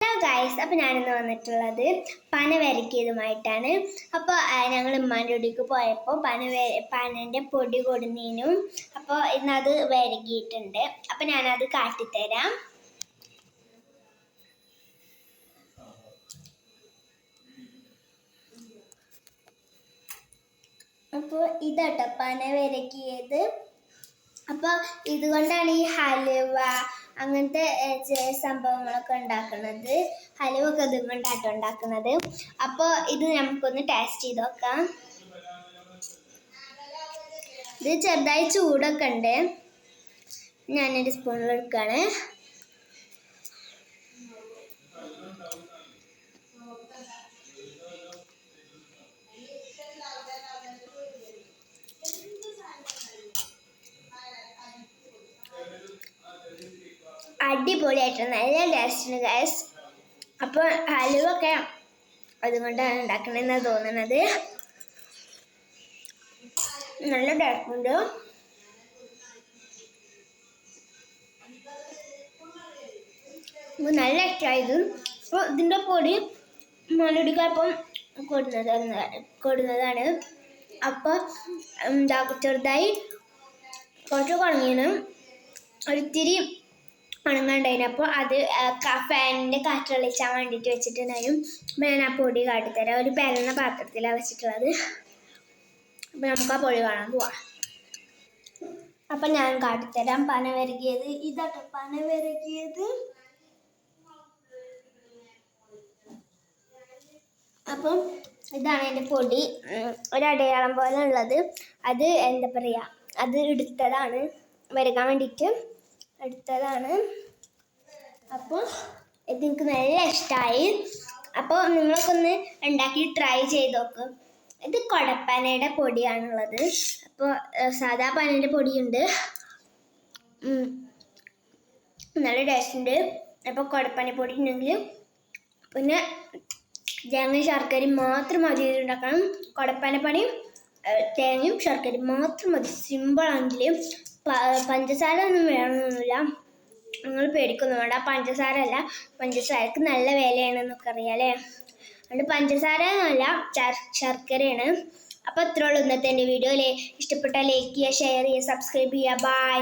Hello guys, അപ്പോൾ ഞാനിന്ന് വന്നിട്ടുള്ളത് പന വരക്കിയതുമായിട്ടാണ്. അപ്പോൾ ഞങ്ങൾ ഉമ്മാൻ്റെ വീട്ടിലേക്ക് പോയപ്പോൾ പനൻ്റെ പൊടി കൊടുന്നീനും. അപ്പോൾ ഇന്നത് വരകിയിട്ടുണ്ട്. അപ്പോൾ ഞാനത് കാട്ടിത്തരാം. അപ്പോൾ ഇതാട്ടോ പന വരക്കിയത്. അപ്പോൾ ഇതുകൊണ്ടാണ് ഈ ഹലുവ അങ്ങനത്തെ സംഭവങ്ങളൊക്കെ ഉണ്ടാക്കുന്നത്. ഹലുവ ഒക്കെ ഇതും കൊണ്ടാട്ടോ ഉണ്ടാക്കുന്നത്. അപ്പോൾ ഇത് നമുക്കൊന്ന് ടേസ്റ്റ് ചെയ്ത് നോക്കാം. ഇത് ചെറുതായി ചൂടൊക്കെ ഉണ്ട്. ഞാനൊരു സ്പൂണിൽ എടുക്കുകയാണ്. അടിപൊളിയായിട്ട് നല്ല ടേസ്റ്റുണ്ട് ഗൈസ്. അപ്പോൾ ഹലുവ ഒക്കെ അതുകൊണ്ടാണ് ഉണ്ടാക്കണമെന്നാണ് തോന്നുന്നത്. നല്ല ടേസ്റ്റുണ്ട്. നല്ല ഇഷ്ടമായത്. അപ്പോൾ ഇതിൻ്റെ പൊടി മണ്ണിടിക്കപ്പം കൊടുന്നതാണ്. അപ്പോൾ ചെറുതായി കുറച്ച് കുഴങ്ങിനും ഒരിത്തിരി ഉണങ്ങാണ്ടായിരുന്നു. അപ്പോൾ അത് ഫാനിൻ്റെ കാറ്റ് തെളിച്ചാൻ വേണ്ടിയിട്ട് വെച്ചിട്ടുണ്ടായും. അപ്പോൾ ഞാൻ ആ പൊടി കാട്ടിത്തരാം. ഒരു പരന്ന പാത്രത്തിലാണ് വെച്ചിട്ടുള്ളത്. അപ്പോൾ നമുക്ക് ആ പൊടി കാണാൻ പോവാം. അപ്പം ഞാൻ കാട്ടിത്തരാം. പന വരകിയത് ഇതാട്ടോ പന വരകിയത്. അപ്പം ഇതാണ് എൻ്റെ പൊടി, ഒരടയാളം പോലെ ഉള്ളത്. അത് എന്താ പറയുക, അത് എടുത്തതാണ്, വരകാൻ വേണ്ടിയിട്ട് എടുത്തതാണ്. അപ്പോൾ ഇത് എനിക്ക് നല്ല ഇഷ്ടമായി. അപ്പോൾ നിങ്ങളൊക്കെ ഒന്ന് ഉണ്ടാക്കി ട്രൈ ചെയ്ത് നോക്കും. ഇത് കുടപ്പനയുടെ പൊടിയാണുള്ളത്. അപ്പോൾ സാധാ പനയുടെ പൊടിയുണ്ട്, നല്ല ടേസ്റ്റ് ഉണ്ട്. അപ്പോൾ കുടപ്പന പൊടി ഉണ്ടെങ്കിൽ പിന്നെ തേങ്ങയും ശർക്കരയും മാത്രം മതി ഉണ്ടാക്കണം. കുടപ്പനപ്പണിയും തേങ്ങയും ശർക്കരയും മാത്രം മതി. സിമ്പിളാണെങ്കിൽ പഞ്ചസാര ഒന്നും വേണമെന്നൊന്നുമില്ല. നിങ്ങൾ പേടിക്കൊന്നും വേണ്ട. പഞ്ചസാര അല്ല, പഞ്ചസാരക്ക് നല്ല വിലയാണെന്നൊക്കെ അറിയാം അല്ലേ. അതുകൊണ്ട് പഞ്ചസാര എന്നല്ല, ശർക്കരയാണ്. അപ്പോൾ ഇത്രയുള്ളൂ ഇന്നത്തെ എൻ്റെ വീഡിയോ. ഇഷ്ടപ്പെട്ടാൽ ലൈക്ക് ചെയ്യുക, ഷെയർ ചെയ്യുക, സബ്സ്ക്രൈബ് ചെയ്യുക. ബൈ.